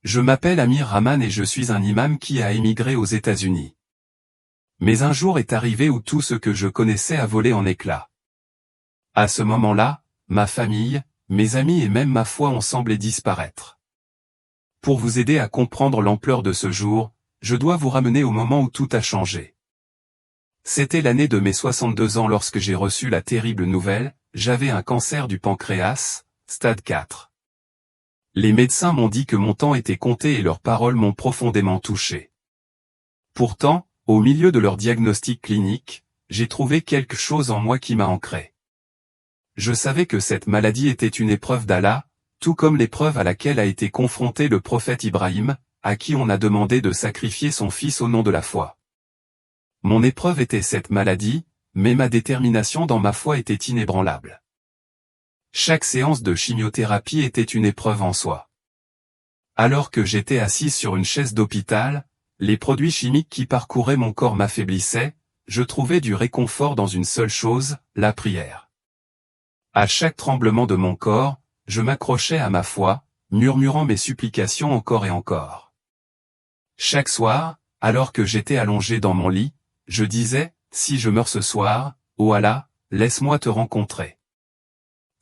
Je m'appelle Amir Rahman et je suis un imam qui a émigré aux États-Unis. Mais un jour est arrivé où tout ce que je connaissais a volé en éclats. À ce moment-là, ma famille, mes amis et même ma foi ont semblé disparaître. Pour vous aider à comprendre l'ampleur de ce jour, je dois vous ramener au moment où tout a changé. C'était l'année de mes 62 ans lorsque j'ai reçu la terrible nouvelle, j'avais un cancer du pancréas, stade 4. Les médecins m'ont dit que mon temps était compté et leurs paroles m'ont profondément touché. Pourtant, au milieu de leur diagnostic clinique, j'ai trouvé quelque chose en moi qui m'a ancré. Je savais que cette maladie était une épreuve d'Allah, tout comme l'épreuve à laquelle a été confronté le prophète Ibrahim, à qui on a demandé de sacrifier son fils au nom de la foi. Mon épreuve était cette maladie, mais ma détermination dans ma foi était inébranlable. Chaque séance de chimiothérapie était une épreuve en soi. Alors que j'étais assis sur une chaise d'hôpital, les produits chimiques qui parcouraient mon corps m'affaiblissaient, je trouvais du réconfort dans une seule chose, la prière. À chaque tremblement de mon corps, je m'accrochais à ma foi, murmurant mes supplications encore et encore. Chaque soir, alors que j'étais allongé dans mon lit, je disais, si je meurs ce soir, ô Allah, laisse-moi te rencontrer.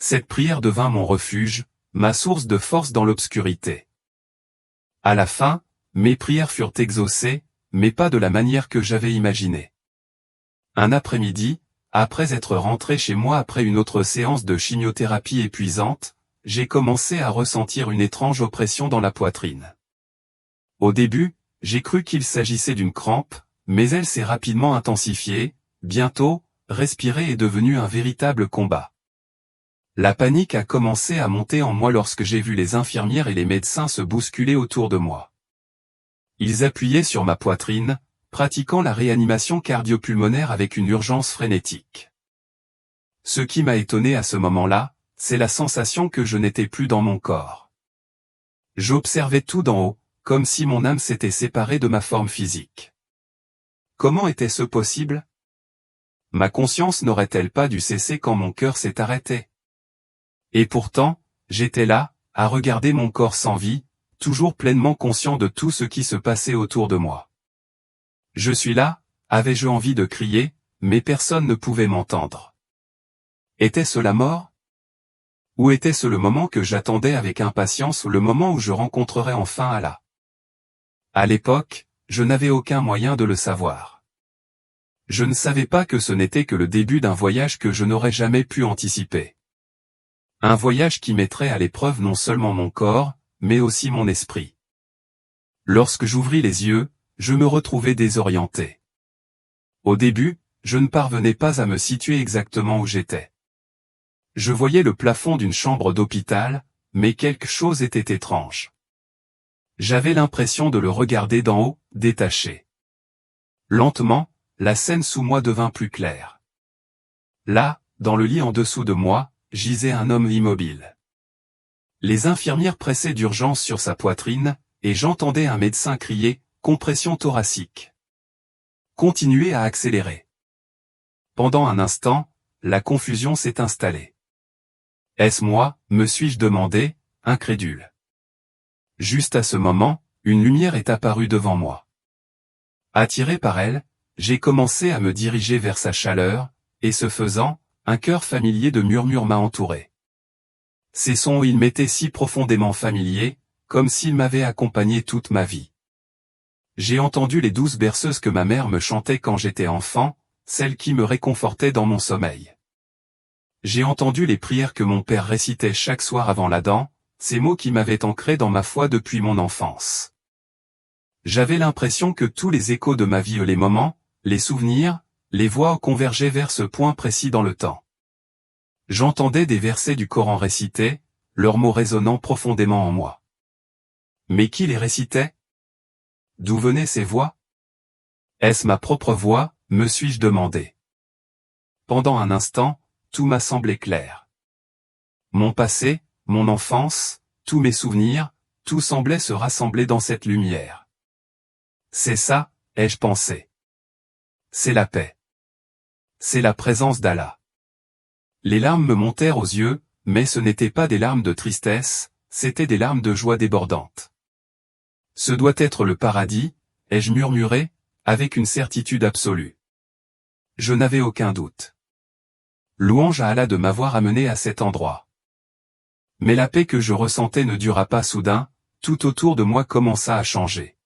Cette prière devint mon refuge, ma source de force dans l'obscurité. À la fin, mes prières furent exaucées, mais pas de la manière que j'avais imaginée. Un après-midi, après être rentré chez moi après une autre séance de chimiothérapie épuisante, j'ai commencé à ressentir une étrange oppression dans la poitrine. Au début, j'ai cru qu'il s'agissait d'une crampe, mais elle s'est rapidement intensifiée, bientôt, respirer est devenu un véritable combat. La panique a commencé à monter en moi lorsque j'ai vu les infirmières et les médecins se bousculer autour de moi. Ils appuyaient sur ma poitrine, pratiquant la réanimation cardio-pulmonaire avec une urgence frénétique. Ce qui m'a étonné à ce moment-là, c'est la sensation que je n'étais plus dans mon corps. J'observais tout d'en haut, comme si mon âme s'était séparée de ma forme physique. Comment était-ce possible? Ma conscience n'aurait-elle pas dû cesser quand mon cœur s'est arrêté? Et pourtant, j'étais là, à regarder mon corps sans vie, toujours pleinement conscient de tout ce qui se passait autour de moi. Je suis là, avais-je envie de crier, mais personne ne pouvait m'entendre. Était-ce la mort? Ou était-ce le moment que j'attendais avec impatience, le moment où je rencontrerais enfin Allah? À l'époque, je n'avais aucun moyen de le savoir. Je ne savais pas que ce n'était que le début d'un voyage que je n'aurais jamais pu anticiper. Un voyage qui mettrait à l'épreuve non seulement mon corps, mais aussi mon esprit. Lorsque j'ouvris les yeux, je me retrouvais désorienté. Au début, je ne parvenais pas à me situer exactement où j'étais. Je voyais le plafond d'une chambre d'hôpital, mais quelque chose était étrange. J'avais l'impression de le regarder d'en haut, détaché. Lentement, la scène sous moi devint plus claire. Là, dans le lit en dessous de moi, gisait un homme immobile. Les infirmières pressaient d'urgence sur sa poitrine, et j'entendais un médecin crier « compression thoracique ». Continuez à accélérer. Pendant un instant, la confusion s'est installée. Est-ce moi, me suis-je demandé, incrédule. Juste à ce moment, une lumière est apparue devant moi. Attiré par elle, j'ai commencé à me diriger vers sa chaleur, et ce faisant, un chœur familier de murmures m'a entouré. Ces sons ils m'étaient si profondément familiers, comme s'ils m'avaient accompagné toute ma vie. J'ai entendu les douces berceuses que ma mère me chantait quand j'étais enfant, celles qui me réconfortaient dans mon sommeil. J'ai entendu les prières que mon père récitait chaque soir avant l'Adhan, ces mots qui m'avaient ancré dans ma foi depuis mon enfance. J'avais l'impression que tous les échos de ma vie, les moments, les souvenirs, les voix convergeaient vers ce point précis dans le temps. J'entendais des versets du Coran récités, leurs mots résonnant profondément en moi. Mais qui les récitait? D'où venaient ces voix? Est-ce ma propre voix, me suis-je demandé. Pendant un instant, tout m'a semblé clair. Mon passé, mon enfance, tous mes souvenirs, tout semblait se rassembler dans cette lumière. C'est ça, ai-je pensé. C'est la paix. C'est la présence d'Allah. Les larmes me montèrent aux yeux, mais ce n'étaient pas des larmes de tristesse, c'étaient des larmes de joie débordante. Ce doit être le paradis, ai-je murmuré, avec une certitude absolue. Je n'avais aucun doute. Louange à Allah de m'avoir amené à cet endroit. Mais la paix que je ressentais ne dura pas soudain, tout autour de moi commença à changer.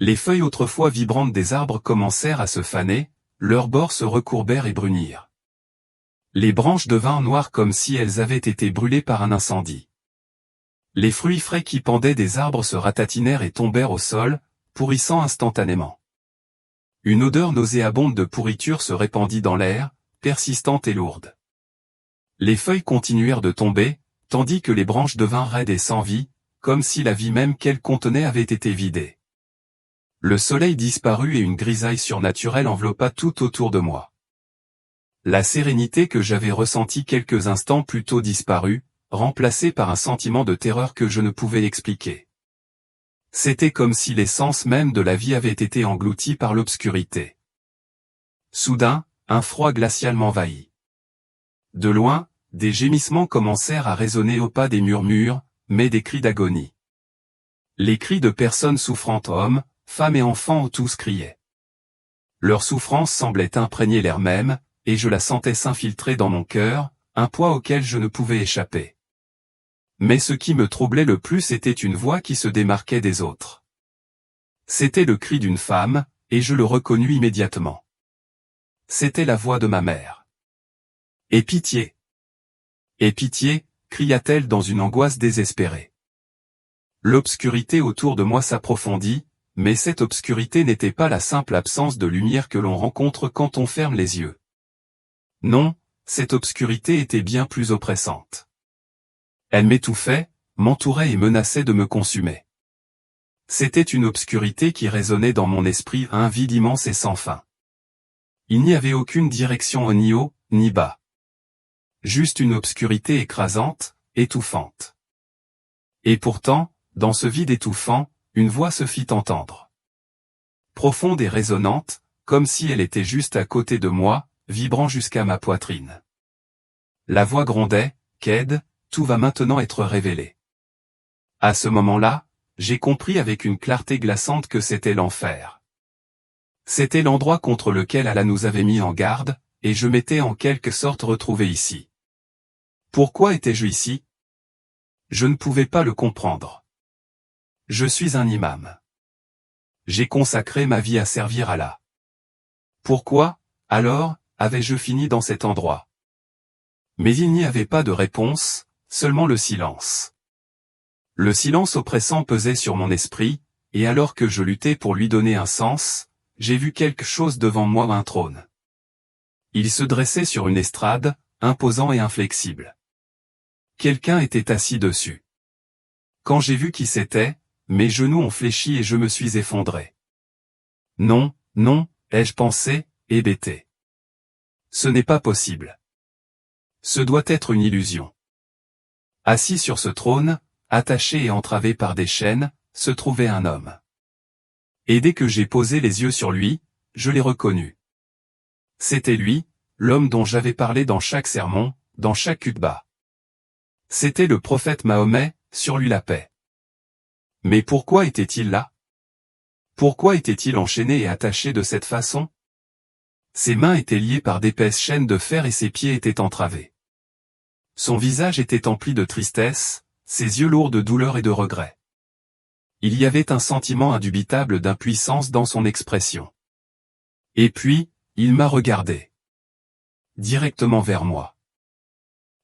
Les feuilles autrefois vibrantes des arbres commencèrent à se faner, leurs bords se recourbèrent et brunirent. Les branches devinrent noires comme si elles avaient été brûlées par un incendie. Les fruits frais qui pendaient des arbres se ratatinèrent et tombèrent au sol, pourrissant instantanément. Une odeur nauséabonde de pourriture se répandit dans l'air, persistante et lourde. Les feuilles continuèrent de tomber, tandis que les branches devinrent raides et sans vie, comme si la vie même qu'elles contenaient avait été vidée. Le soleil disparut et une grisaille surnaturelle enveloppa tout autour de moi. La sérénité que j'avais ressentie quelques instants plus tôt disparut, remplacée par un sentiment de terreur que je ne pouvais expliquer. C'était comme si l'essence même de la vie avait été engloutie par l'obscurité. Soudain, un froid glacial m'envahit. De loin, des gémissements commencèrent à résonner au pas des murmures, mais des cris d'agonie. Les cris de personnes souffrantes, hommes, femmes et enfants tous criaient. Leur souffrance semblait imprégner l'air même, et je la sentais s'infiltrer dans mon cœur, un poids auquel je ne pouvais échapper. Mais ce qui me troublait le plus était une voix qui se démarquait des autres. C'était le cri d'une femme, et je le reconnus immédiatement. C'était la voix de ma mère. « Aie pitié ! Aie pitié !» cria-t-elle dans une angoisse désespérée. L'obscurité autour de moi s'approfondit, mais cette obscurité n'était pas la simple absence de lumière que l'on rencontre quand on ferme les yeux. Non, cette obscurité était bien plus oppressante. Elle m'étouffait, m'entourait et menaçait de me consumer. C'était une obscurité qui résonnait dans mon esprit, un vide immense et sans fin. Il n'y avait aucune direction ni haut, ni bas. Juste une obscurité écrasante, étouffante. Et pourtant, dans ce vide étouffant, une voix se fit entendre. Profonde et résonnante, comme si elle était juste à côté de moi, vibrant jusqu'à ma poitrine. La voix grondait, « Qu'aide, tout va maintenant être révélé. » À ce moment-là, j'ai compris avec une clarté glaçante que c'était l'enfer. C'était l'endroit contre lequel Allah nous avait mis en garde, et je m'étais en quelque sorte retrouvé ici. Pourquoi étais-je ici? Je ne pouvais pas le comprendre. Je suis un imam. J'ai consacré ma vie à servir Allah. Pourquoi, alors, avais-je fini dans cet endroit? Mais il n'y avait pas de réponse, seulement le silence. Le silence oppressant pesait sur mon esprit, et alors que je luttais pour lui donner un sens, j'ai vu quelque chose devant moi, un trône. Il se dressait sur une estrade, imposant et inflexible. Quelqu'un était assis dessus. Quand j'ai vu qui c'était, mes genoux ont fléchi et je me suis effondré. Non, non, ai-je pensé, hébété. Ce n'est pas possible. Ce doit être une illusion. Assis sur ce trône, attaché et entravé par des chaînes, se trouvait un homme. Et dès que j'ai posé les yeux sur lui, je l'ai reconnu. C'était lui, l'homme dont j'avais parlé dans chaque sermon, dans chaque khutba. C'était le prophète Mahomet, sur lui la paix. Mais pourquoi était-il là? Pourquoi était-il enchaîné et attaché de cette façon? Ses mains étaient liées par d'épaisses chaînes de fer et ses pieds étaient entravés. Son visage était empli de tristesse, ses yeux lourds de douleur et de regret. Il y avait un sentiment indubitable d'impuissance dans son expression. Et puis, il m'a regardé. Directement vers moi.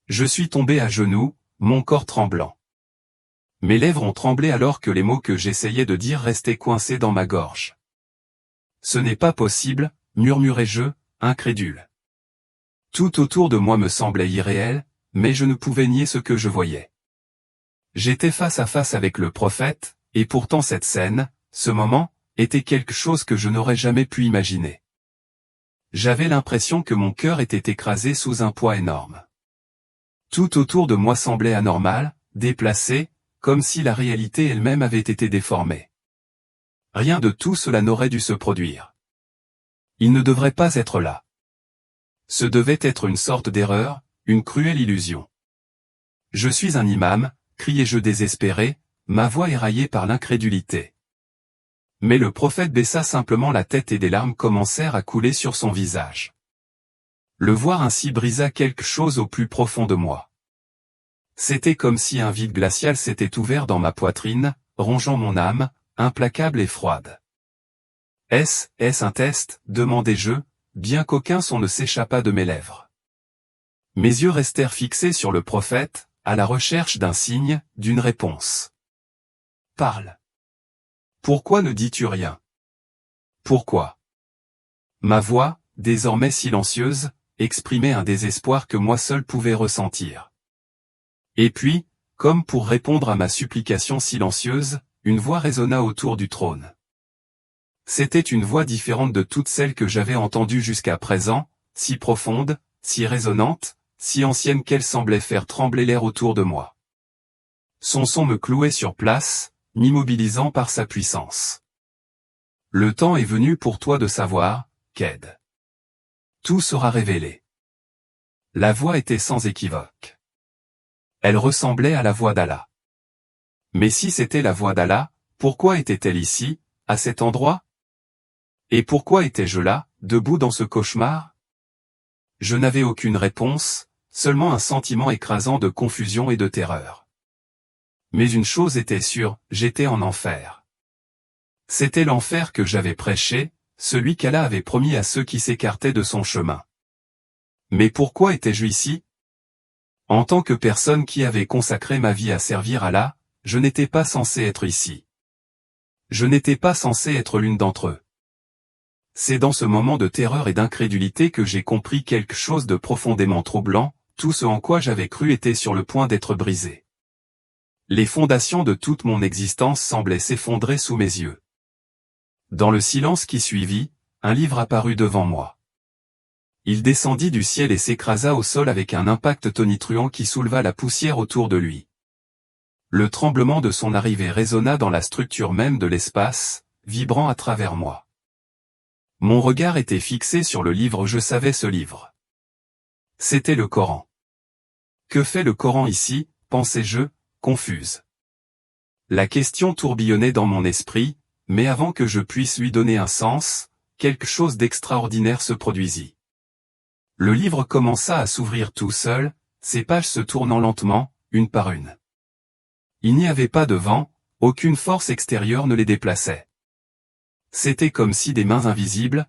Je suis tombé à genoux, mon corps tremblant. Mes lèvres ont tremblé alors que les mots que j'essayais de dire restaient coincés dans ma gorge. Ce n'est pas possible, murmurai-je, incrédule. Tout autour de moi me semblait irréel, mais je ne pouvais nier ce que je voyais. J'étais face à face avec le prophète, et pourtant cette scène, ce moment, était quelque chose que je n'aurais jamais pu imaginer. J'avais l'impression que mon cœur était écrasé sous un poids énorme. Tout autour de moi semblait anormal, déplacé, comme si la réalité elle-même avait été déformée. Rien de tout cela n'aurait dû se produire. Il ne devrait pas être là. Ce devait être une sorte d'erreur, une cruelle illusion. Je suis un imam, criai-je désespéré, ma voix éraillée par l'incrédulité. Mais le prophète baissa simplement la tête et des larmes commencèrent à couler sur son visage. Le voir ainsi brisa quelque chose au plus profond de moi. C'était comme si un vide glacial s'était ouvert dans ma poitrine, rongeant mon âme, implacable et froide. Est-ce un test, demandai-je, bien qu'aucun son ne s'échappât de mes lèvres. Mes yeux restèrent fixés sur le prophète, à la recherche d'un signe, d'une réponse. Parle. Pourquoi ne dis-tu rien? Pourquoi? Ma voix, désormais silencieuse, exprimait un désespoir que moi seul pouvais ressentir. Et puis, comme pour répondre à ma supplication silencieuse, une voix résonna autour du trône. C'était une voix différente de toutes celles que j'avais entendues jusqu'à présent, si profonde, si résonnante, si ancienne qu'elle semblait faire trembler l'air autour de moi. Son son me clouait sur place, m'immobilisant par sa puissance. Le temps est venu pour toi de savoir, Ked. Tout sera révélé. La voix était sans équivoque. Elle ressemblait à la voix d'Allah. Mais si c'était la voix d'Allah, pourquoi était-elle ici, à cet endroit? Et pourquoi étais-je là, debout dans ce cauchemar? Je n'avais aucune réponse, seulement un sentiment écrasant de confusion et de terreur. Mais une chose était sûre, j'étais en enfer. C'était l'enfer que j'avais prêché, celui qu'Allah avait promis à ceux qui s'écartaient de son chemin. Mais pourquoi étais-je ici? En tant que personne qui avait consacré ma vie à servir Allah, je n'étais pas censé être ici. Je n'étais pas censé être l'une d'entre eux. C'est dans ce moment de terreur et d'incrédulité que j'ai compris quelque chose de profondément troublant, tout ce en quoi j'avais cru était sur le point d'être brisé. Les fondations de toute mon existence semblaient s'effondrer sous mes yeux. Dans le silence qui suivit, un livre apparut devant moi. Il descendit du ciel et s'écrasa au sol avec un impact tonitruant qui souleva la poussière autour de lui. Le tremblement de son arrivée résonna dans la structure même de l'espace, vibrant à travers moi. Mon regard était fixé sur le livre, je savais ce livre. C'était le Coran. Que fait le Coran ici, pensais-je, confuse. La question tourbillonnait dans mon esprit, mais avant que je puisse lui donner un sens, quelque chose d'extraordinaire se produisit. Le livre commença à s'ouvrir tout seul, ses pages se tournant lentement, une par une. Il n'y avait pas de vent, aucune force extérieure ne les déplaçait. C'était comme si des mains invisibles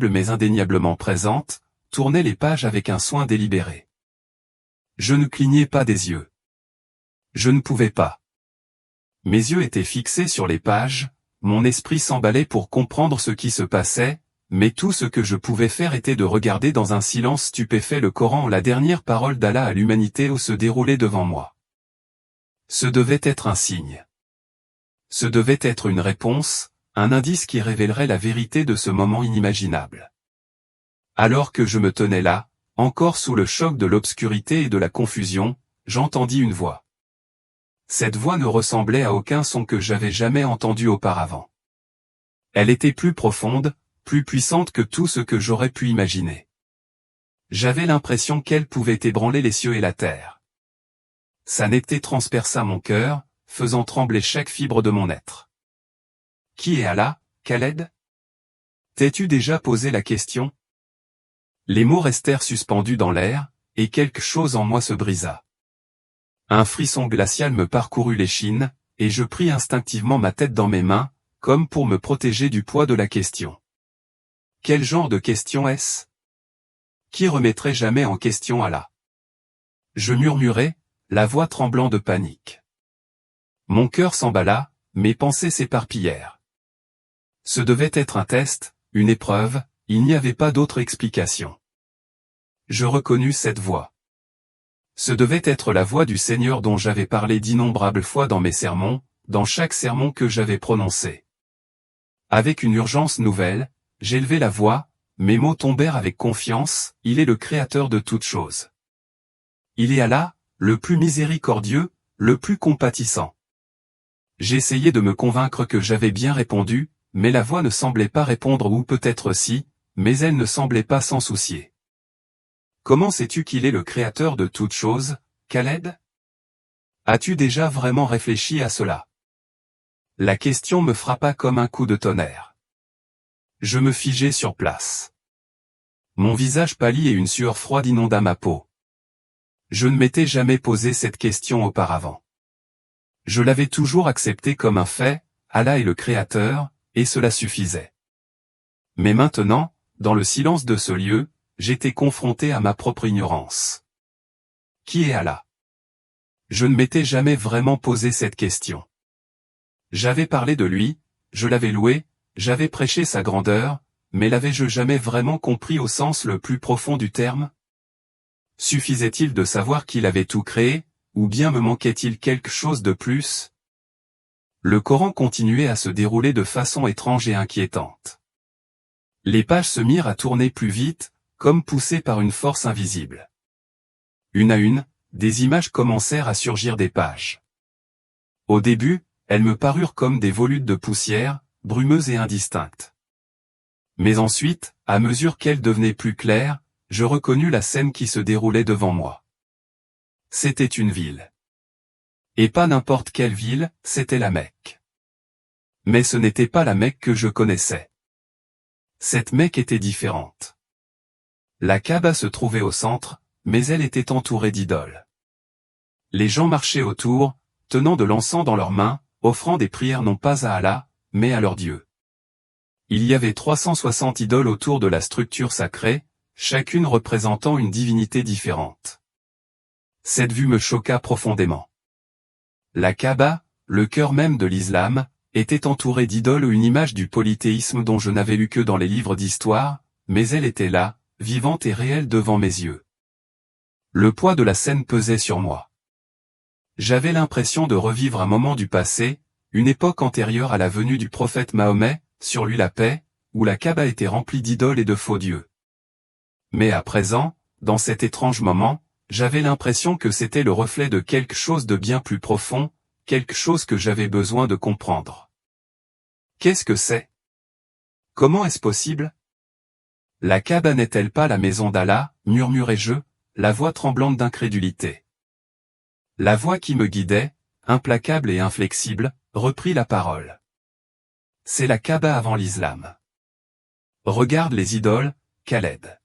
mais indéniablement présentes, tournaient les pages avec un soin délibéré. Je ne clignais pas des yeux. Je ne pouvais pas. Mes yeux étaient fixés sur les pages, mon esprit s'emballait pour comprendre ce qui se passait, mais tout ce que je pouvais faire était de regarder dans un silence stupéfait le Coran, la dernière parole d'Allah à l'humanité, où se déroulait devant moi. Ce devait être un signe. Ce devait être une réponse, un indice qui révélerait la vérité de ce moment inimaginable. Alors que je me tenais là, encore sous le choc de l'obscurité et de la confusion, j'entendis une voix. Cette voix ne ressemblait à aucun son que j'avais jamais entendu auparavant. Elle était plus profonde, plus puissante que tout ce que j'aurais pu imaginer. J'avais l'impression qu'elle pouvait ébranler les cieux et la terre. Sa netteté transperça mon cœur, faisant trembler chaque fibre de mon être. Qui est Allah, Khaled? T'es-tu déjà posé la question? Les mots restèrent suspendus dans l'air, et quelque chose en moi se brisa. Un frisson glacial me parcourut l'échine, et je pris instinctivement ma tête dans mes mains, comme pour me protéger du poids de la question. Quel genre de question est-ce? Qui remettrait jamais en question Allah? Je murmurai, la voix tremblant de panique. Mon cœur s'emballa, mes pensées s'éparpillèrent. Ce devait être un test, une épreuve, il n'y avait pas d'autre explication. Je reconnus cette voix. Ce devait être la voix du Seigneur dont j'avais parlé d'innombrables fois dans mes sermons, dans chaque sermon que j'avais prononcé. Avec une urgence nouvelle, j'élevai la voix, mes mots tombèrent avec confiance, il est le Créateur de toutes choses. Il est Allah, le plus miséricordieux, le plus compatissant. J'essayais de me convaincre que j'avais bien répondu, mais la voix ne semblait pas répondre, ou peut-être si, mais elle ne semblait pas s'en soucier. Comment sais-tu qu'il est le Créateur de toutes choses, Khaled? As-tu déjà vraiment réfléchi à cela? La question me frappa comme un coup de tonnerre. Je me figeai sur place. Mon visage pâlit et une sueur froide inonda ma peau. Je ne m'étais jamais posé cette question auparavant. Je l'avais toujours accepté comme un fait, Allah est le Créateur, et cela suffisait. Mais maintenant, dans le silence de ce lieu, j'étais confronté à ma propre ignorance. Qui est Allah? Je ne m'étais jamais vraiment posé cette question. J'avais parlé de lui, je l'avais loué, j'avais prêché sa grandeur, mais l'avais-je jamais vraiment compris au sens le plus profond du terme? Suffisait-il de savoir qu'il avait tout créé, ou bien me manquait-il quelque chose de plus? Le Coran continuait à se dérouler de façon étrange et inquiétante. Les pages se mirent à tourner plus vite, comme poussées par une force invisible. Une à une, des images commencèrent à surgir des pages. Au début, elles me parurent comme des volutes de poussière, brumeuses et indistinctes. Mais ensuite, à mesure qu'elles devenaient plus claires, je reconnus la scène qui se déroulait devant moi. C'était une ville. Et pas n'importe quelle ville, c'était la Mecque. Mais ce n'était pas la Mecque que je connaissais. Cette Mecque était différente. La Kaaba se trouvait au centre, mais elle était entourée d'idoles. Les gens marchaient autour, tenant de l'encens dans leurs mains, offrant des prières non pas à Allah, mais à leur Dieu. Il y avait 360 idoles autour de la structure sacrée, chacune représentant une divinité différente. Cette vue me choqua profondément. La Kaaba, le cœur même de l'islam, était entourée d'idoles ou une image du polythéisme dont je n'avais lu que dans les livres d'histoire, mais elle était là, vivante et réelle devant mes yeux. Le poids de la scène pesait sur moi. J'avais l'impression de revivre un moment du passé, une époque antérieure à la venue du prophète Mahomet, sur lui la paix, où la Kaaba était remplie d'idoles et de faux dieux. Mais à présent, dans cet étrange moment, j'avais l'impression que c'était le reflet de quelque chose de bien plus profond, quelque chose que j'avais besoin de comprendre. Qu'est-ce que c'est? Comment est-ce possible? La Kaaba n'est-elle pas la maison d'Allah, murmurai-je, la voix tremblante d'incrédulité. La voix qui me guidait, implacable et inflexible, reprit la parole. C'est la Kaaba avant l'islam. Regarde les idoles, Khaled.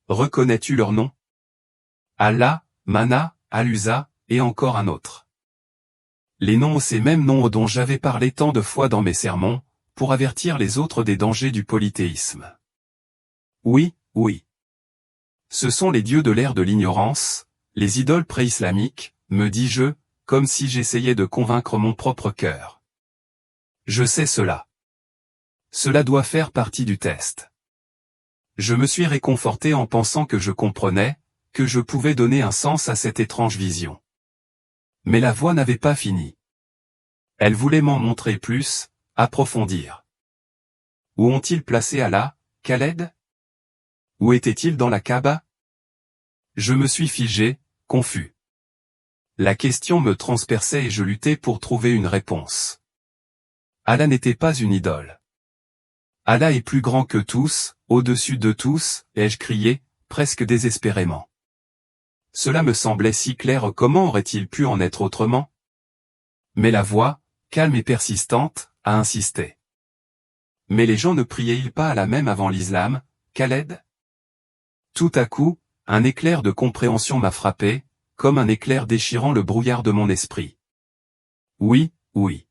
Reconnais-tu leur nom? Allah, Mana, Al-Uzza, et encore un autre. Les noms ces mêmes noms dont j'avais parlé tant de fois dans mes sermons, pour avertir les autres des dangers du polythéisme. Oui, oui. Ce sont les dieux de l'ère de l'ignorance, les idoles pré-islamiques, me dis-je, comme si j'essayais de convaincre mon propre cœur. Je sais cela. Cela doit faire partie du test. Je me suis réconforté en pensant que je comprenais, que je pouvais donner un sens à cette étrange vision. Mais la voix n'avait pas fini. Elle voulait m'en montrer plus, approfondir. Où ont-ils placé Allah, Khaled? Où était-il dans la Kaaba? Je me suis figé, confus. La question me transperçait et je luttais pour trouver une réponse. Allah n'était pas une idole. Allah est plus grand que tous, au-dessus de tous, ai-je crié, presque désespérément. Cela me semblait si clair, comment aurait-il pu en être autrement? Mais la voix, calme et persistante, a insisté. Mais les gens ne priaient-ils pas à la même avant l'islam, Khaled? Tout à coup, un éclair de compréhension m'a frappé, comme un éclair déchirant le brouillard de mon esprit. Oui, oui.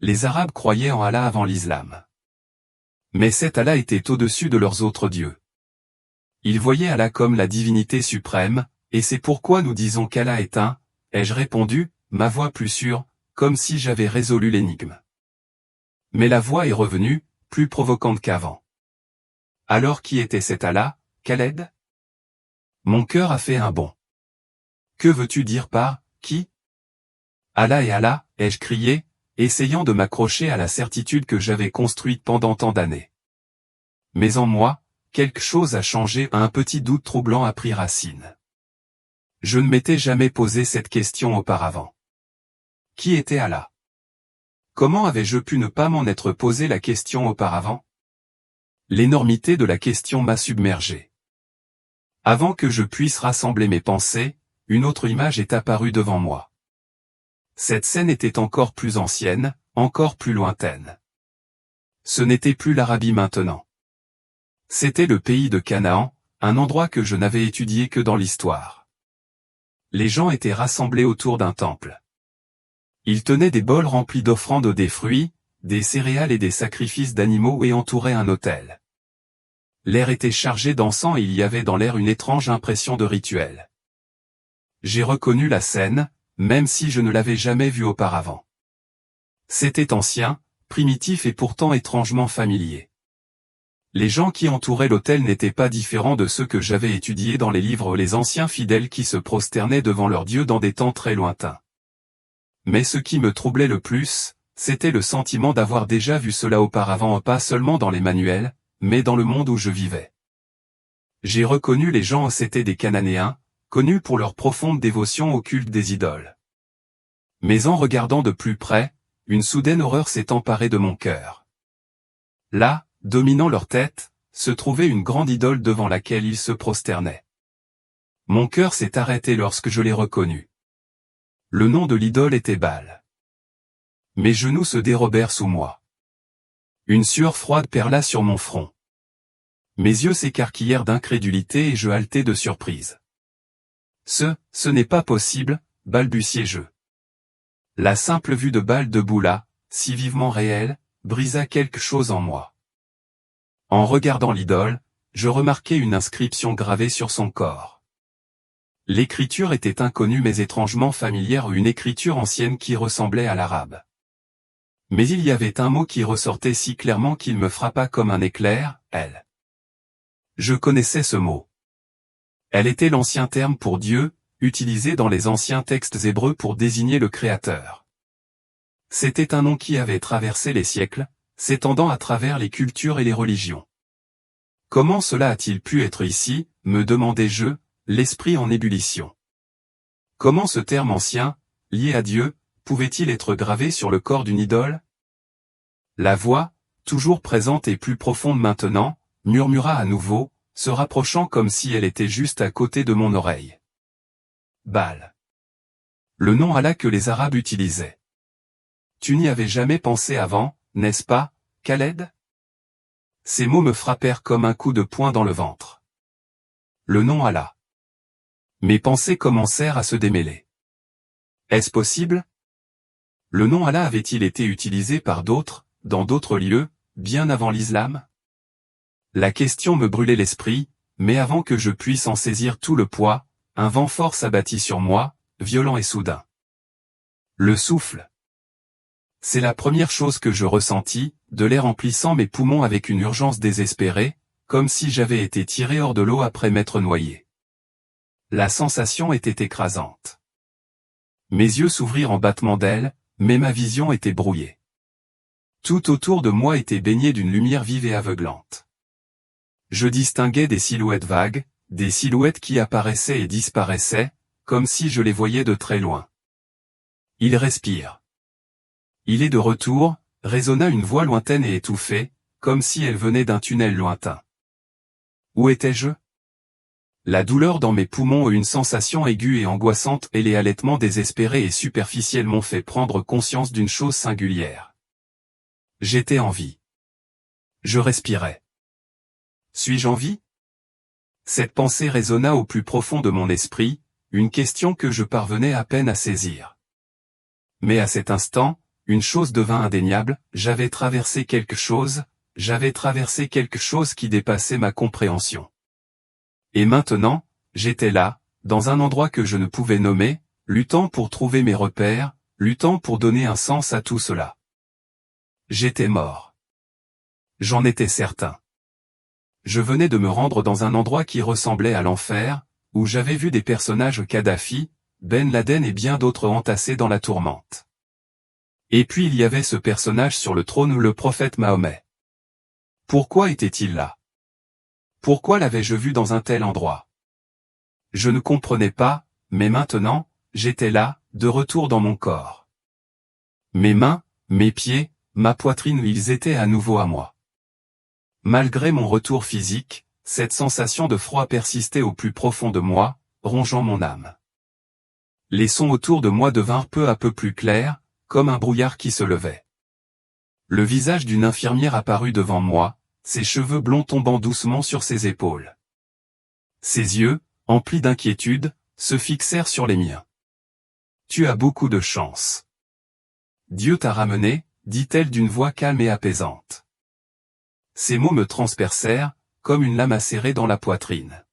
Les Arabes croyaient en Allah avant l'islam. Mais cet Allah était au-dessus de leurs autres dieux. Ils voyaient Allah comme la divinité suprême, et c'est pourquoi nous disons qu'Allah est un, ai-je répondu, ma voix plus sûre, comme si j'avais résolu l'énigme. Mais la voix est revenue, plus provocante qu'avant. Alors qui était cet Allah, Khaled? Mon cœur a fait un bond. Que veux-tu dire par « qui » ? Allah et Allah, ai-je crié, essayant de m'accrocher à la certitude que j'avais construite pendant tant d'années. Mais en moi, quelque chose a changé, un petit doute troublant a pris racine. Je ne m'étais jamais posé cette question auparavant. Qui était Allah? Comment avais-je pu ne pas m'en être posé la question auparavant? L'énormité de la question m'a submergé. Avant que je puisse rassembler mes pensées, une autre image est apparue devant moi. Cette scène était encore plus ancienne, encore plus lointaine. Ce n'était plus l'Arabie maintenant. C'était le pays de Canaan, un endroit que je n'avais étudié que dans l'histoire. Les gens étaient rassemblés autour d'un temple. Ils tenaient des bols remplis d'offrandes des fruits, des céréales et des sacrifices d'animaux et entouraient un autel. L'air était chargé d'encens et il y avait dans l'air une étrange impression de rituel. J'ai reconnu la scène, même si je ne l'avais jamais vue auparavant. C'était ancien, primitif et pourtant étrangement familier. Les gens qui entouraient l'autel n'étaient pas différents de ceux que j'avais étudiés dans les livres, les anciens fidèles qui se prosternaient devant leur Dieu dans des temps très lointains. Mais ce qui me troublait le plus, c'était le sentiment d'avoir déjà vu cela auparavant, pas seulement dans les manuels, mais dans le monde où je vivais. J'ai reconnu les gens, c'étaient des Cananéens, connus pour leur profonde dévotion au culte des idoles. Mais en regardant de plus près, une soudaine horreur s'est emparée de mon cœur. Là, dominant leur tête, se trouvait une grande idole devant laquelle ils se prosternaient. Mon cœur s'est arrêté lorsque je l'ai reconnu. Le nom de l'idole était Baal. Mes genoux se dérobèrent sous moi. Une sueur froide perla sur mon front. Mes yeux s'écarquillèrent d'incrédulité et je haletai de surprise. Ce n'est pas possible, balbutiai-je. La simple vue de Baal debout là, si vivement réelle, brisa quelque chose en moi. En regardant l'idole, je remarquai une inscription gravée sur son corps. L'écriture était inconnue mais étrangement familière, une écriture ancienne qui ressemblait à l'arabe. Mais il y avait un mot qui ressortait si clairement qu'il me frappa comme un éclair, El. Je connaissais ce mot. Elle était l'ancien terme pour Dieu, utilisé dans les anciens textes hébreux pour désigner le Créateur. C'était un nom qui avait traversé les siècles, s'étendant à travers les cultures et les religions. Comment cela a-t-il pu être ici, me demandai-je, l'esprit en ébullition. Comment ce terme ancien, lié à Dieu, pouvait-il être gravé sur le corps d'une idole? La voix, toujours présente et plus profonde maintenant, murmura à nouveau, se rapprochant comme si elle était juste à côté de mon oreille. Baal. Le nom Allah que les Arabes utilisaient. Tu n'y avais jamais pensé avant, n'est-ce pas, Khaled? Ces mots me frappèrent comme un coup de poing dans le ventre. Le nom Allah. Mes pensées commencèrent à se démêler. Est-ce possible? Le nom Allah avait-il été utilisé par d'autres, dans d'autres lieux, bien avant l'islam? La question me brûlait l'esprit, mais avant que je puisse en saisir tout le poids, un vent fort s'abattit sur moi, violent et soudain. Le souffle. C'est la première chose que je ressentis, de l'air emplissant mes poumons avec une urgence désespérée, comme si j'avais été tiré hors de l'eau après m'être noyé. La sensation était écrasante. Mes yeux s'ouvrirent en battements d'ailes, mais ma vision était brouillée. Tout autour de moi était baigné d'une lumière vive et aveuglante. Je distinguais des silhouettes vagues, des silhouettes qui apparaissaient et disparaissaient, comme si je les voyais de très loin. Il respire. Il est de retour, résonna une voix lointaine et étouffée, comme si elle venait d'un tunnel lointain. Où étais-je? La douleur dans mes poumons, une sensation aiguë et angoissante et les halètements désespérés et superficiels m'ont fait prendre conscience d'une chose singulière. J'étais en vie. Je respirais. Suis-je en vie? Cette pensée résonna au plus profond de mon esprit, une question que je parvenais à peine à saisir. Mais à cet instant, une chose devint indéniable, j'avais traversé quelque chose qui dépassait ma compréhension. Et maintenant, j'étais là, dans un endroit que je ne pouvais nommer, luttant pour trouver mes repères, luttant pour donner un sens à tout cela. J'étais mort. J'en étais certain. Je venais de me rendre dans un endroit qui ressemblait à l'enfer, où j'avais vu des personnages Kadhafi, Ben Laden et bien d'autres entassés dans la tourmente. Et puis il y avait ce personnage sur le trône, le prophète Mahomet. Pourquoi était-il là? Pourquoi l'avais-je vu dans un tel endroit? Je ne comprenais pas, mais maintenant, j'étais là, de retour dans mon corps. Mes mains, mes pieds, ma poitrine, ils étaient à nouveau à moi. Malgré mon retour physique, cette sensation de froid persistait au plus profond de moi, rongeant mon âme. Les sons autour de moi devinrent peu à peu plus clairs, comme un brouillard qui se levait. Le visage d'une infirmière apparut devant moi, ses cheveux blonds tombant doucement sur ses épaules. Ses yeux, emplis d'inquiétude, se fixèrent sur les miens. « Tu as beaucoup de chance. Dieu t'a ramené, dit-elle d'une voix calme et apaisante. » Ces mots me transpercèrent, comme une lame acérée dans la poitrine.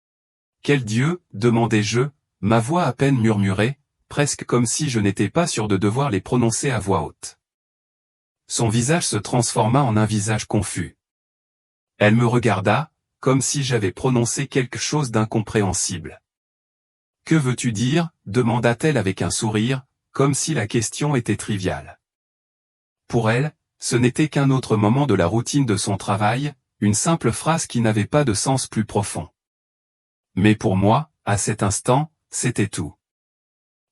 « Quel Dieu ?» demandai-je, ma voix à peine murmurée, presque comme si je n'étais pas sûr de devoir les prononcer à voix haute. Son visage se transforma en un visage confus. Elle me regarda, comme si j'avais prononcé quelque chose d'incompréhensible. « Que veux-tu dire ?» demanda-t-elle avec un sourire, comme si la question était triviale. Pour elle, ce n'était qu'un autre moment de la routine de son travail, une simple phrase qui n'avait pas de sens plus profond. Mais pour moi, à cet instant, c'était tout.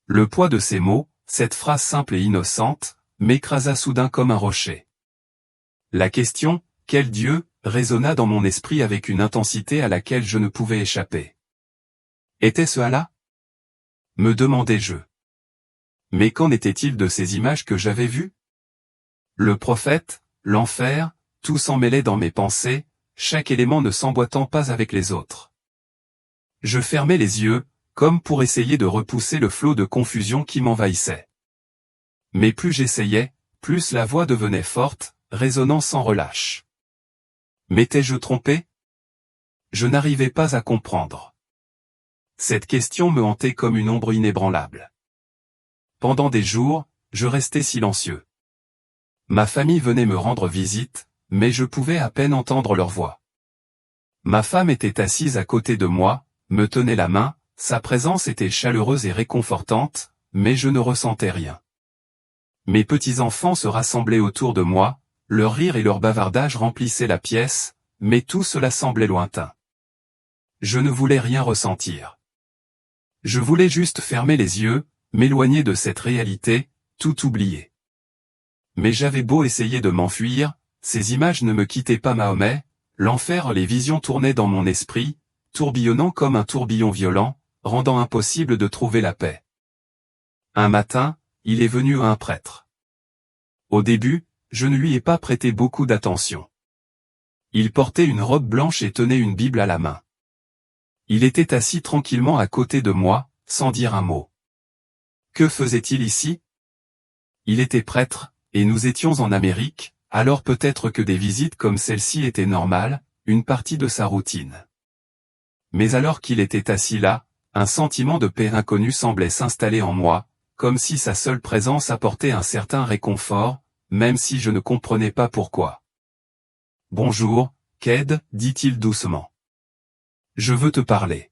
Le poids de ces mots, cette phrase simple et innocente, m'écrasa soudain comme un rocher. La question « Quel Dieu ?» résonna dans mon esprit avec une intensité à laquelle je ne pouvais échapper. Était-ce Allah ? Me demandai-je. Mais qu'en était-il de ces images que j'avais vues ? Le prophète, l'enfer, tout s'en mêlait dans mes pensées, chaque élément ne s'emboîtant pas avec les autres. Je fermais les yeux, comme pour essayer de repousser le flot de confusion qui m'envahissait. Mais plus j'essayais, plus la voix devenait forte, résonnant sans relâche. M'étais-je trompé ? Je n'arrivais pas à comprendre. Cette question me hantait comme une ombre inébranlable. Pendant des jours, je restais silencieux. Ma famille venait me rendre visite, mais je pouvais à peine entendre leur voix. Ma femme était assise à côté de moi, me tenait la main, sa présence était chaleureuse et réconfortante, mais je ne ressentais rien. Mes petits-enfants se rassemblaient autour de moi, leur rire et leur bavardage remplissaient la pièce, mais tout cela semblait lointain. Je ne voulais rien ressentir. Je voulais juste fermer les yeux, m'éloigner de cette réalité, tout oublier. Mais j'avais beau essayer de m'enfuir, ces images ne me quittaient pas Mahomet, l'enfer, les visions tournaient dans mon esprit, tourbillonnant comme un tourbillon violent, rendant impossible de trouver la paix. Un matin, il est venu un prêtre. Au début, je ne lui ai pas prêté beaucoup d'attention. Il portait une robe blanche et tenait une Bible à la main. Il était assis tranquillement à côté de moi, sans dire un mot. Que faisait-il ici ? Il était prêtre, et nous étions en Amérique, alors peut-être que des visites comme celle-ci étaient normales, une partie de sa routine. Mais alors qu'il était assis là, un sentiment de paix inconnu semblait s'installer en moi, comme si sa seule présence apportait un certain réconfort, même si je ne comprenais pas pourquoi. « Bonjour, Ked, dit-il doucement. Je veux te parler. »«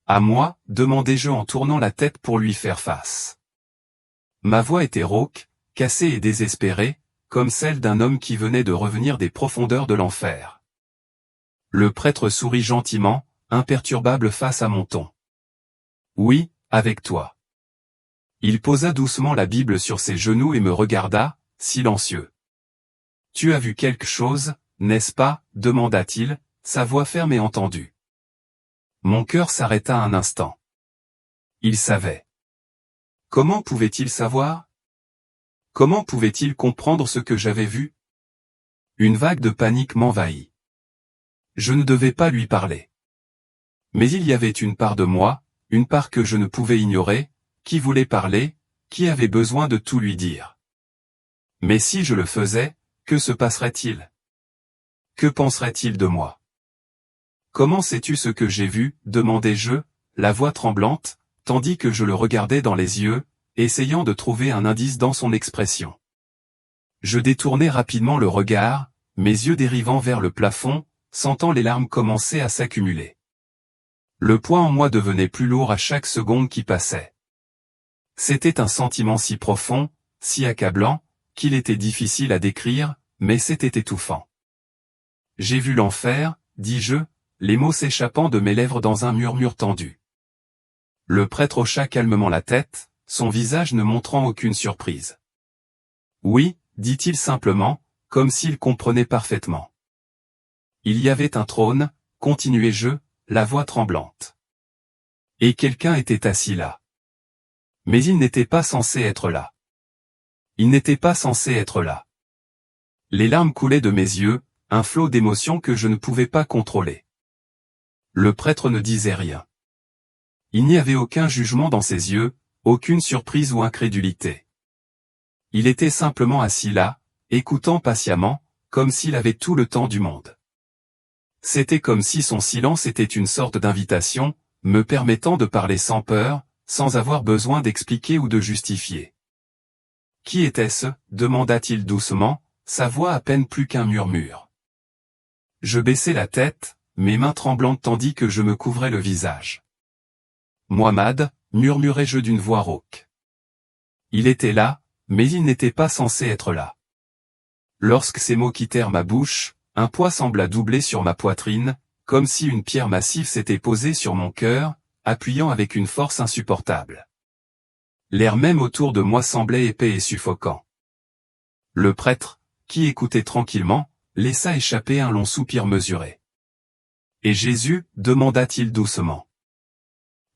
À moi ?» demandai-je en tournant la tête pour lui faire face. Ma voix était rauque, cassée et désespérée, comme celle d'un homme qui venait de revenir des profondeurs de l'enfer. Le prêtre sourit gentiment, imperturbable face à mon ton. « Oui, avec toi. » Il posa doucement la Bible sur ses genoux et me regarda, silencieux. « Tu as vu quelque chose, n'est-ce pas ?» demanda-t-il, sa voix ferme et entendue. Mon cœur s'arrêta un instant. Il savait. Comment pouvait-il savoir ? Comment pouvait-il comprendre ce que j'avais vu ? Une vague de panique m'envahit. Je ne devais pas lui parler. Mais il y avait une part de moi, une part que je ne pouvais ignorer, qui voulait parler, qui avait besoin de tout lui dire. Mais si je le faisais, que se passerait-il ? Que penserait-il de moi ? Comment sais-tu ce que j'ai vu ? demandai-je, la voix tremblante, tandis que je le regardais dans les yeux, essayant de trouver un indice dans son expression. Je détournai rapidement le regard, mes yeux dérivant vers le plafond, sentant les larmes commencer à s'accumuler. Le poids en moi devenait plus lourd à chaque seconde qui passait. C'était un sentiment si profond, si accablant, qu'il était difficile à décrire, mais c'était étouffant. J'ai vu l'enfer, dis-je, les mots s'échappant de mes lèvres dans un murmure tendu. Le prêtre hocha calmement la tête, son visage ne montrant aucune surprise. Oui, dit-il simplement, comme s'il comprenait parfaitement. Il y avait un trône, continuai-je, la voix tremblante. Et quelqu'un était assis là. Mais il n'était pas censé être là. Il n'était pas censé être là. Les larmes coulaient de mes yeux, un flot d'émotions que je ne pouvais pas contrôler. Le prêtre ne disait rien. Il n'y avait aucun jugement dans ses yeux, aucune surprise ou incrédulité. Il était simplement assis là, écoutant patiemment, comme s'il avait tout le temps du monde. C'était comme si son silence était une sorte d'invitation, me permettant de parler sans peur, sans avoir besoin d'expliquer ou de justifier. « Qui était-ce » demanda-t-il doucement, sa voix à peine plus qu'un murmure. Je baissai la tête, mes mains tremblantes tandis que je me couvrais le visage. « Mohammad » murmurai-je d'une voix rauque. Il était là, mais il n'était pas censé être là. Lorsque ces mots quittèrent ma bouche, un poids sembla doubler sur ma poitrine, comme si une pierre massive s'était posée sur mon cœur, appuyant avec une force insupportable. L'air même autour de moi semblait épais et suffocant. Le prêtre, qui écoutait tranquillement, laissa échapper un long soupir mesuré. « Et Jésus » demanda-t-il doucement.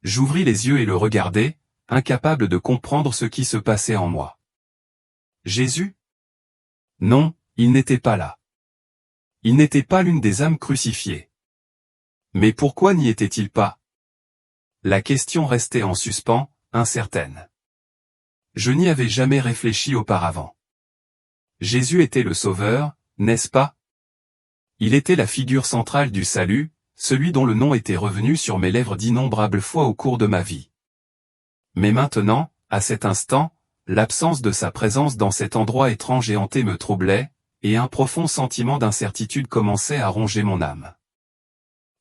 J'ouvris les yeux et le regardai, incapable de comprendre ce qui se passait en moi. Jésus ? Non, il n'était pas là. Il n'était pas l'une des âmes crucifiées. Mais pourquoi n'y était-il pas? La question restait en suspens, incertaine. Je n'y avais jamais réfléchi auparavant. Jésus était le Sauveur, n'est-ce pas? Il était la figure centrale du salut, celui dont le nom était revenu sur mes lèvres d'innombrables fois au cours de ma vie. Mais maintenant, à cet instant, l'absence de sa présence dans cet endroit étrange et hanté me troublait, et un profond sentiment d'incertitude commençait à ronger mon âme.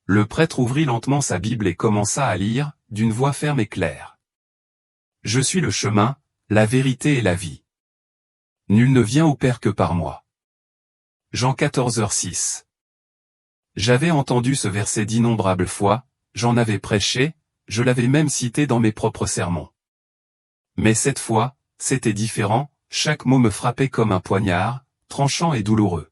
Le prêtre ouvrit lentement sa Bible et commença à lire, d'une voix ferme et claire. « Je suis le chemin, la vérité et la vie. Nul ne vient au Père que par moi. » Jean 14h6. J'avais entendu ce verset d'innombrables fois, j'en avais prêché, je l'avais même cité dans mes propres sermons. Mais cette fois, c'était différent, chaque mot me frappait comme un poignard, tranchant et douloureux.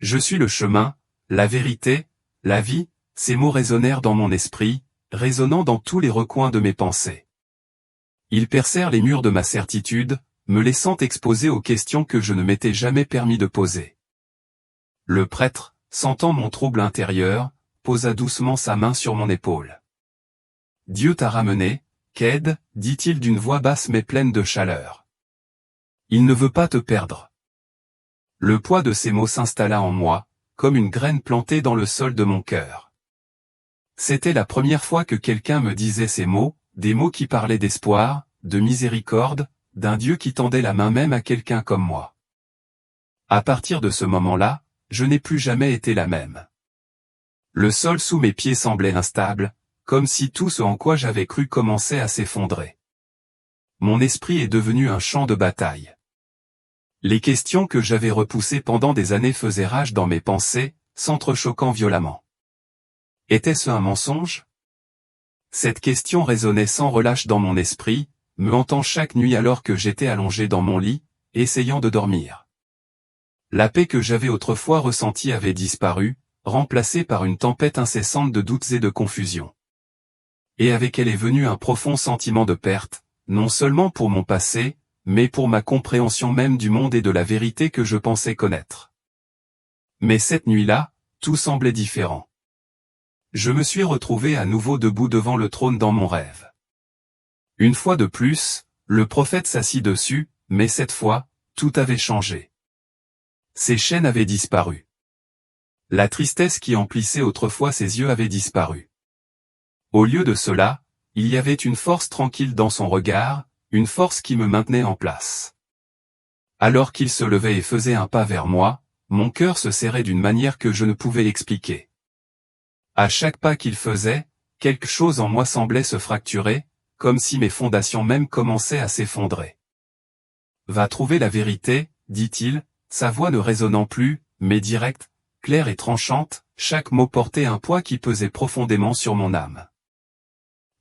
Je suis le chemin, la vérité, la vie, ces mots résonnèrent dans mon esprit, résonnant dans tous les recoins de mes pensées. Ils percèrent les murs de ma certitude, me laissant exposer aux questions que je ne m'étais jamais permis de poser. Le prêtre, sentant mon trouble intérieur, posa doucement sa main sur mon épaule. « Dieu t'a ramené, Ked, dit-il d'une voix basse mais pleine de chaleur. Il ne veut pas te perdre. » Le poids de ces mots s'installa en moi, comme une graine plantée dans le sol de mon cœur. C'était la première fois que quelqu'un me disait ces mots, des mots qui parlaient d'espoir, de miséricorde, d'un Dieu qui tendait la main même à quelqu'un comme moi. À partir de ce moment-là, je n'ai plus jamais été la même. Le sol sous mes pieds semblait instable, comme si tout ce en quoi j'avais cru commençait à s'effondrer. Mon esprit est devenu un champ de bataille. Les questions que j'avais repoussées pendant des années faisaient rage dans mes pensées, s'entrechoquant violemment. Était-ce un mensonge? Cette question résonnait sans relâche dans mon esprit, me hantant chaque nuit alors que j'étais allongé dans mon lit, essayant de dormir. La paix que j'avais autrefois ressentie avait disparu, remplacée par une tempête incessante de doutes et de confusion. Et avec elle est venu un profond sentiment de perte, non seulement pour mon passé, mais pour ma compréhension même du monde et de la vérité que je pensais connaître. Mais cette nuit-là, tout semblait différent. Je me suis retrouvé à nouveau debout devant le trône dans mon rêve. Une fois de plus, le prophète s'assit dessus, mais cette fois, tout avait changé. Ses chaînes avaient disparu. La tristesse qui emplissait autrefois ses yeux avait disparu. Au lieu de cela, il y avait une force tranquille dans son regard, une force qui me maintenait en place. Alors qu'il se levait et faisait un pas vers moi, mon cœur se serrait d'une manière que je ne pouvais expliquer. À chaque pas qu'il faisait, quelque chose en moi semblait se fracturer, comme si mes fondations même commençaient à s'effondrer. « Va trouver la vérité » dit-il, sa voix ne résonnant plus, mais directe, claire et tranchante, chaque mot portait un poids qui pesait profondément sur mon âme.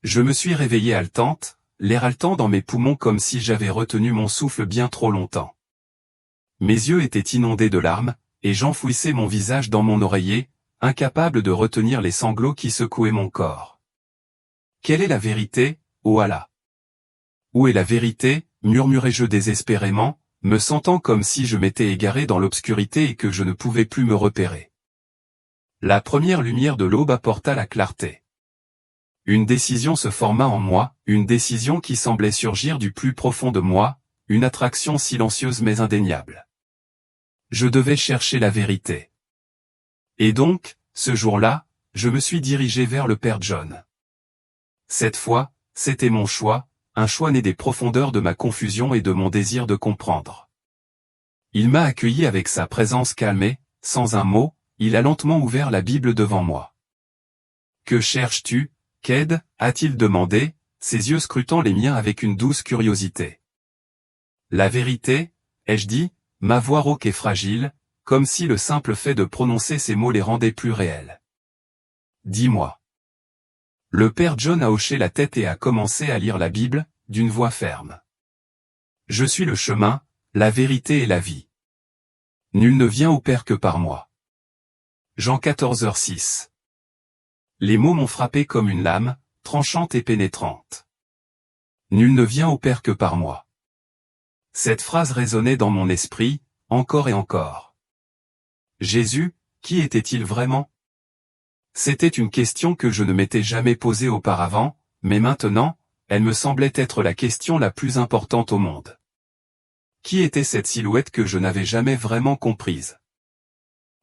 Je me suis réveillé haletante, l'air haletant dans mes poumons comme si j'avais retenu mon souffle bien trop longtemps. Mes yeux étaient inondés de larmes, et j'enfouissais mon visage dans mon oreiller, incapable de retenir les sanglots qui secouaient mon corps. Quelle est la vérité, ô Allah? où est la vérité, murmurai-je désespérément, me sentant comme si je m'étais égaré dans l'obscurité et que je ne pouvais plus me repérer. La première lumière de l'aube apporta la clarté. Une décision se forma en moi, une décision qui semblait surgir du plus profond de moi, une attraction silencieuse mais indéniable. Je devais chercher la vérité. Et donc, ce jour-là, je me suis dirigé vers le Père John. Cette fois, c'était mon choix, un choix né des profondeurs de ma confusion et de mon désir de comprendre. Il m'a accueilli avec sa présence calme et, sans un mot, il a lentement ouvert la Bible devant moi. « Que cherches-tu, Ked » a-t-il demandé, ses yeux scrutant les miens avec une douce curiosité. « La vérité » ai-je dit, ma voix rauque et fragile, comme si le simple fait de prononcer ces mots les rendait plus réels. « Dis-moi. » Le Père John a hoché la tête et a commencé à lire la Bible, d'une voix ferme. « Je suis le chemin, la vérité et la vie. Nul ne vient au Père que par moi. » Jean 14h6. Les mots m'ont frappé comme une lame, tranchante et pénétrante. Nul ne vient au Père que par moi. Cette phrase résonnait dans mon esprit, encore et encore. Jésus, qui était-il vraiment? C'était une question que je ne m'étais jamais posée auparavant, mais maintenant, elle me semblait être la question la plus importante au monde. Qui était cette silhouette que je n'avais jamais vraiment comprise?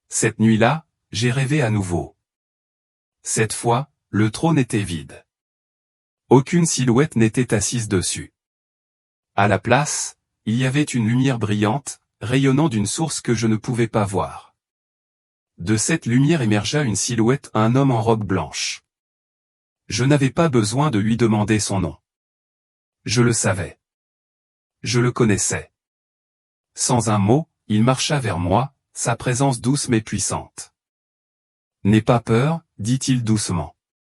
Cette nuit-là, j'ai rêvé à nouveau. Cette fois, le trône était vide. Aucune silhouette n'était assise dessus. À la place, il y avait une lumière brillante, rayonnant d'une source que je ne pouvais pas voir. De cette lumière émergea une silhouette, un homme en robe blanche. Je n'avais pas besoin de lui demander son nom. Je le savais. Je le connaissais. Sans un mot, il marcha vers moi, sa présence douce mais puissante. « N'aie pas peur, » dit-il doucement.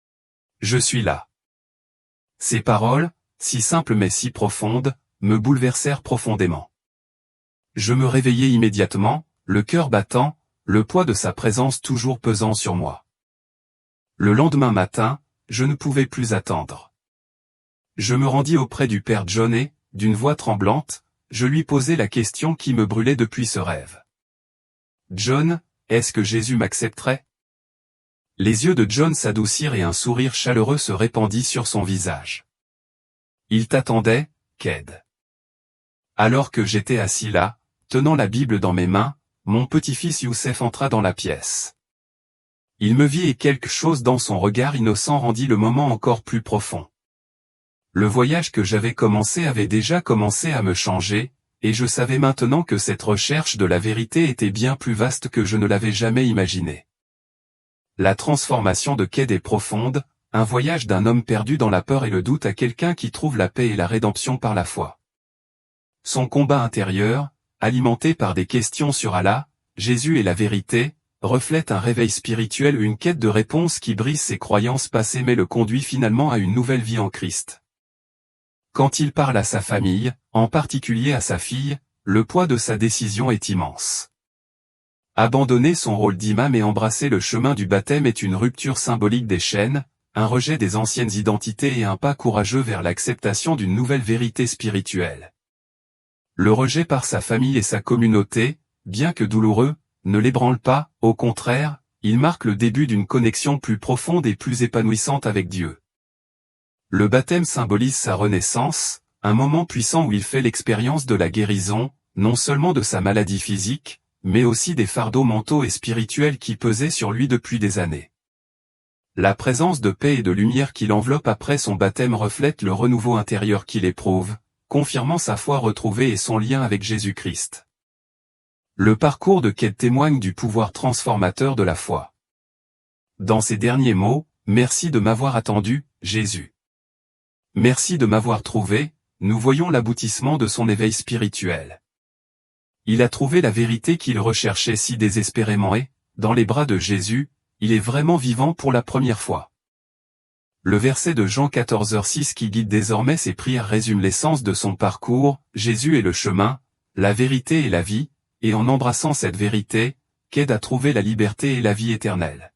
« Je suis là. » Ces paroles, si simples mais si profondes, me bouleversèrent profondément. Je me réveillai immédiatement, le cœur battant, le poids de sa présence toujours pesant sur moi. Le lendemain matin, je ne pouvais plus attendre. Je me rendis auprès du Père John et, d'une voix tremblante, je lui posai la question qui me brûlait depuis ce rêve. « John, est-ce que Jésus m'accepterait » Les yeux de John s'adoucirent et un sourire chaleureux se répandit sur son visage. « Il t'attendait, Ked. » Alors que j'étais assis là, tenant la Bible dans mes mains, mon petit-fils Youssef entra dans la pièce. Il me vit et quelque chose dans son regard innocent rendit le moment encore plus profond. Le voyage que j'avais commencé avait déjà commencé à me changer, et je savais maintenant que cette recherche de la vérité était bien plus vaste que je ne l'avais jamais imaginé. La transformation de Ked est profonde, un voyage d'un homme perdu dans la peur et le doute à quelqu'un qui trouve la paix et la rédemption par la foi. Son combat intérieur, alimenté par des questions sur Allah, Jésus et la vérité, reflète un réveil spirituel, une quête de réponse qui brise ses croyances passées mais le conduit finalement à une nouvelle vie en Christ. Quand il parle à sa famille, en particulier à sa fille, le poids de sa décision est immense. Abandonner son rôle d'imam et embrasser le chemin du baptême est une rupture symbolique des chaînes, un rejet des anciennes identités et un pas courageux vers l'acceptation d'une nouvelle vérité spirituelle. Le rejet par sa famille et sa communauté, bien que douloureux, ne l'ébranle pas, au contraire, il marque le début d'une connexion plus profonde et plus épanouissante avec Dieu. Le baptême symbolise sa renaissance, un moment puissant où il fait l'expérience de la guérison, non seulement de sa maladie physique, mais aussi des fardeaux mentaux et spirituels qui pesaient sur lui depuis des années. La présence de paix et de lumière qui l'enveloppe après son baptême reflète le renouveau intérieur qu'il éprouve, confirmant sa foi retrouvée et son lien avec Jésus-Christ. Le parcours de Ked témoigne du pouvoir transformateur de la foi. Dans ces derniers mots, « Merci de m'avoir attendu, Jésus. Merci de m'avoir trouvé », nous voyons l'aboutissement de son éveil spirituel. Il a trouvé la vérité qu'il recherchait si désespérément et, dans les bras de Jésus, il est vraiment vivant pour la première fois. Le verset de Jean 14h6 qui guide désormais ses prières résume l'essence de son parcours, Jésus est le chemin, la vérité et la vie, et en embrassant cette vérité, Ked a trouvé la liberté et la vie éternelle.